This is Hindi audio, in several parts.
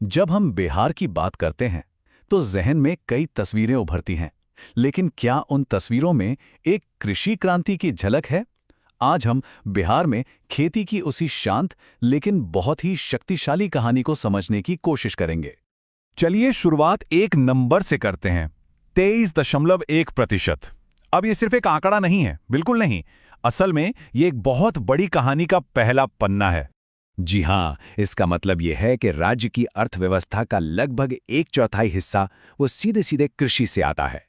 जब हम बिहार की बात करते हैं तो जहन में कई तस्वीरें उभरती हैं, लेकिन क्या उन तस्वीरों में एक कृषि क्रांति की झलक है? आज हम बिहार में खेती की उसी शांत लेकिन बहुत ही शक्तिशाली कहानी को समझने की कोशिश करेंगे। चलिए शुरुआत एक नंबर से करते हैं। 23.1%। अब ये सिर्फ एक आंकड़ा नहीं है, बिल्कुल नहीं। असल में ये एक बहुत बड़ी कहानी का पहला पन्ना है। जी हाँ, इसका मतलब ये है कि राज्य की अर्थव्यवस्था का लगभग एक चौथाई हिस्सा वो सीधे सीधे कृषि से आता है।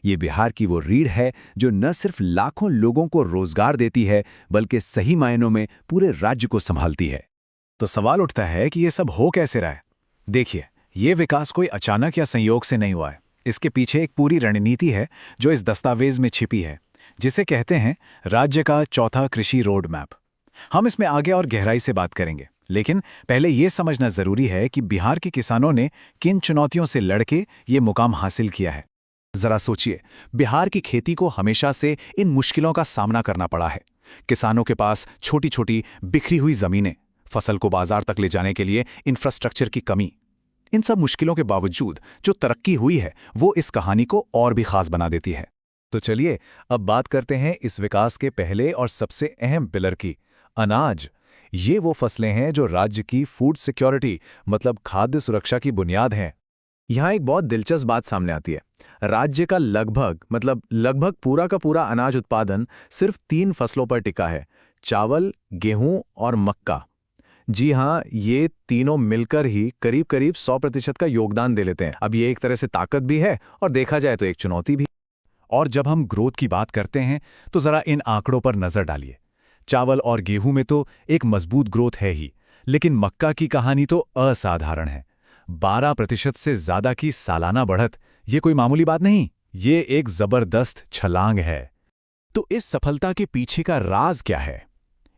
ये बिहार की वो रीढ़ है जो न सिर्फ लाखों लोगों को रोजगार देती है, बल्कि सही मायनों में पूरे राज्य को संभालती है। तो सवाल उठता है कि ये सब हो कैसे रहा है। देखिए, ये विकास कोई अचानक या संयोग से नहीं हुआ है। इसके पीछे एक पूरी रणनीति है जो इस दस्तावेज में छिपी है, जिसे कहते हैं राज्य का चौथा कृषि रोड मैप। हम इसमें आगे और गहराई से बात करेंगे, लेकिन पहले ये समझना जरूरी है कि बिहार के किसानों ने किन चुनौतियों से लड़के ये मुकाम हासिल किया है। जरा सोचिए, बिहार की खेती को हमेशा से इन मुश्किलों का सामना करना पड़ा है। किसानों के पास छोटी छोटी बिखरी हुई जमीनें, फसल को बाजार तक ले जाने के लिए इंफ्रास्ट्रक्चर की कमी। इन सब मुश्किलों के बावजूद जो तरक्की हुई है वो इस कहानी को और भी खास बना देती है। तो चलिए अब बात करते हैं इस विकास के पहले और सबसे अहम पिलर की, अनाज। ये वो फसलें हैं जो राज्य की फूड सिक्योरिटी मतलब खाद्य सुरक्षा की बुनियाद हैं। यहाँ एक बहुत दिलचस्प बात सामने आती है। राज्य का लगभग पूरा का पूरा अनाज उत्पादन सिर्फ 3 फसलों पर टिका है: चावल, गेहूं और मक्का। जी हाँ, ये तीनों मिलकर ही करीब करीब 100% का योगदान दे लेते हैं। अब ये एक तरह से ताकत भी है और देखा जाए तो एक चुनौती भी। और जब हम ग्रोथ की बात करते हैं तो जरा इन आंकड़ों पर नजर डालिए। चावल और गेहूं में तो एक मजबूत ग्रोथ है ही, लेकिन मक्का की कहानी तो असाधारण है। 12% से ज्यादा की सालाना बढ़त, ये कोई मामूली बात नहीं, ये एक जबरदस्त छलांग है। तो इस सफलता के पीछे का राज क्या है?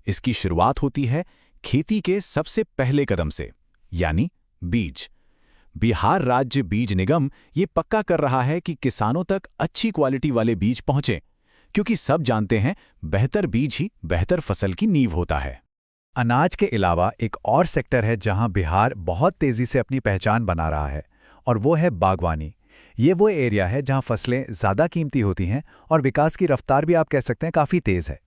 इसकी शुरुआत होती है खेती के सबसे पहले कदम से, यानी बीज। बिहार राज्य बीज निगम ये पक्का कर रहा है कि किसानों तक अच्छी क्वालिटी वाले बीज पहुंचे, क्योंकि सब जानते हैं बेहतर बीज ही बेहतर फसल की नींव होता है। अनाज के अलावा एक और सेक्टर है जहां बिहार बहुत तेजी से अपनी पहचान बना रहा है, और वो है बागवानी। ये वो एरिया है जहां फसलें ज़्यादा कीमती होती हैं और विकास की रफ्तार भी आप कह सकते हैं काफ़ी तेज़ है।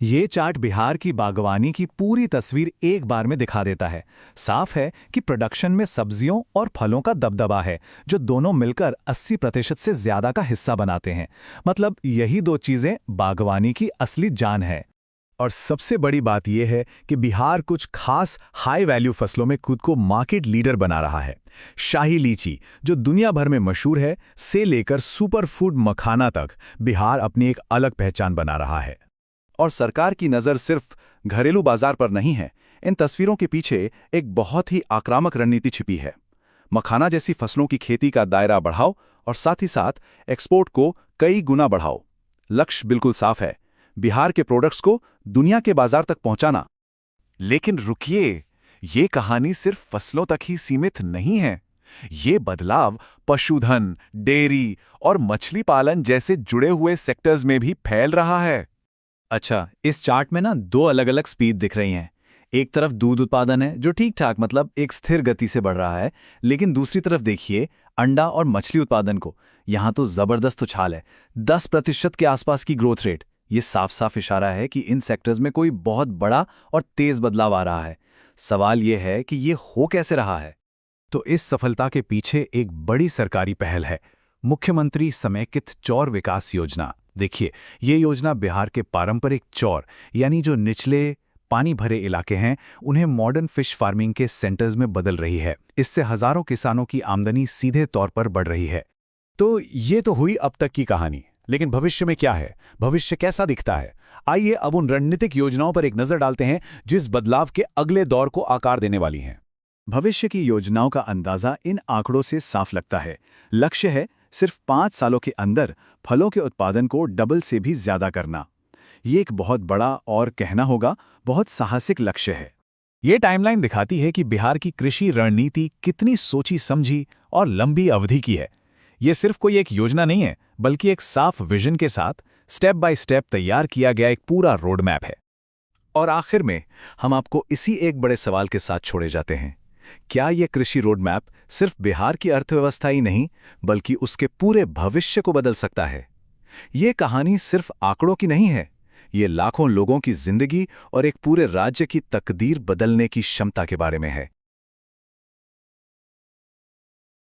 ये चार्ट बिहार की बागवानी की पूरी तस्वीर एक बार में दिखा देता है। साफ है कि प्रोडक्शन में सब्जियों और फलों का दबदबा है, जो दोनों मिलकर 80% से ज्यादा का हिस्सा बनाते हैं। मतलब यही दो चीजें बागवानी की असली जान है। और सबसे बड़ी बात यह है कि बिहार कुछ खास हाई वैल्यू फसलों में खुद को मार्केट लीडर बना रहा है। शाही लीची, जो दुनिया भर में मशहूर है, से लेकर सुपर फूड मखाना तक बिहार अपनी एक अलग पहचान बना रहा है। और सरकार की नज़र सिर्फ घरेलू बाजार पर नहीं है। इन तस्वीरों के पीछे एक बहुत ही आक्रामक रणनीति छिपी है। मखाना जैसी फसलों की खेती का दायरा बढ़ाओ और साथ ही साथ एक्सपोर्ट को कई गुना बढ़ाओ। लक्ष्य बिल्कुल साफ है, बिहार के प्रोडक्ट्स को दुनिया के बाजार तक पहुंचाना। लेकिन रुकिए, ये कहानी सिर्फ फसलों तक ही सीमित नहीं है। ये बदलाव पशुधन, डेयरी और मछली पालन जैसे जुड़े हुए सेक्टर्स में भी फैल रहा है। अच्छा, इस चार्ट में ना 2 अलग अलग स्पीड दिख रही हैं। एक तरफ दूध उत्पादन है जो ठीक ठाक, मतलब एक स्थिर गति से बढ़ रहा है, लेकिन दूसरी तरफ देखिए अंडा और मछली उत्पादन को। यहाँ तो जबरदस्त उछाल है, 10% के आसपास की ग्रोथ रेट। ये साफ साफ इशारा है कि इन सेक्टर्स में कोई बहुत बड़ा और तेज बदलाव आ रहा है। सवाल यह है कि ये हो कैसे रहा है? तो इस सफलता के पीछे एक बड़ी सरकारी पहल है, मुख्यमंत्री समेकित चौर विकास योजना। देखिए, ये योजना बिहार के पारंपरिक चौर यानी जो निचले पानी भरे इलाके हैं, उन्हें मॉडर्न फिश फार्मिंग के सेंटर्स में बदल रही है। इससे हजारों किसानों की आमदनी सीधे तौर पर बढ़ रही है। तो ये तो हुई अब तक की कहानी, लेकिन भविष्य में क्या है? भविष्य कैसा दिखता है? आइए अब उन रणनीतिक योजनाओं पर एक नजर डालते हैं जिस बदलाव के अगले दौर को आकार देने वाली हैं। भविष्य की योजनाओं का अंदाजा इन आंकड़ों से साफ लगता है। लक्ष्य है सिर्फ 5 सालों के अंदर फलों के उत्पादन को डबल से भी ज्यादा करना। ये एक बहुत बड़ा और कहना होगा बहुत साहसिक लक्ष्य है। ये टाइमलाइन दिखाती है कि बिहार की कृषि रणनीति कितनी सोची समझी और लंबी अवधि की है। ये सिर्फ कोई एक योजना नहीं है, बल्कि एक साफ विजन के साथ स्टेप बाय स्टेप तैयार किया गया एक पूरा रोड मैप है। और आखिर में हम आपको इसी एक बड़े सवाल के साथ छोड़े जाते हैं क्या यह कृषि रोड मैप सिर्फ बिहार की अर्थव्यवस्था ही नहीं, बल्कि उसके पूरे भविष्य को बदल सकता है? ये कहानी सिर्फ आंकड़ों की नहीं है, ये लाखों लोगों की जिंदगी और एक पूरे राज्य की तकदीर बदलने की क्षमता के बारे में है।